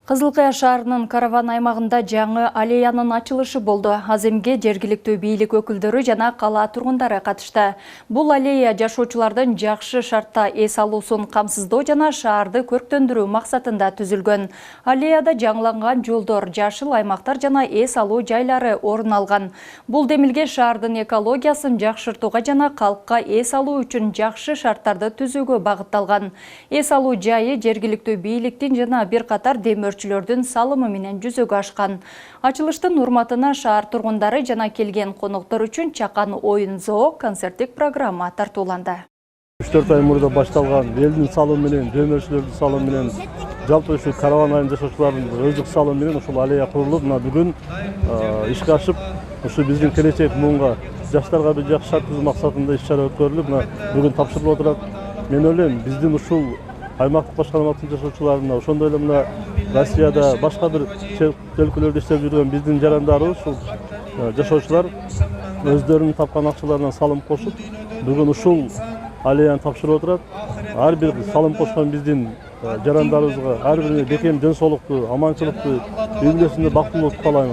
Кызылкая шаарынын караван аймагында жаңы аллеянын ачылышы болду. Аземге жергиликтүү бийлик өкүлдөрү жана кала тургундары катышты. Бул аллея жашоочулардын жакшы шартта эс алуусун камсыздоо жана шаарды көрктөндүрүү максатында түзүлгөн. Аллеяда жаңыланган жолдор, жашыл аймактар жана эс алуу жайлары орун алган. Бул демилге шаардын экологиясын жакшыртууга жана калкка эс алуу үчүн жакшы шарттарды түзүүгө багытталган. Эс алуу жайы жергиликтүү бийликтин жана бир катар демөөрчүлөрдүн салымы менен жүзөгө ашкан. Ачылыштын урматына шаар тургундары жана келген коноктор үчүн чакан оюн зоо концерттик программа тартууланды. 3-4 ай мурда башталган элдин салымы менен, демөөрчүлөрдүн салымы менен, жалпы ушу караван айылын жашоочулардын өздүк салымы менен ушул аллея курулуп, мына бүгүн ишке ашып, ушу биздин келечек муунга жаштарга бир жакшы шарт түзүү максатында иш-чара өткөрүлүп, мына бүгүн тапшырылып отурат. Мен ойлойм, биздин ушул аймактык башкармалыктын жашоочуларына, ошондой эле мына Россияда башка бир өлкөлөрдө иштеп жүргөн биздин жарандарыбыз, ушул жашоочулар өздөрүнүн тапкан акчаларынан салым кошуп, бүгүн ушул аллеяны тапшырып отурат. Ар бир салым кошкон биздин жарандарыбызга ар бирине бекем ден соолукту, аманчылыкту, үй бүлөсүндө бактылуулукту каалайм.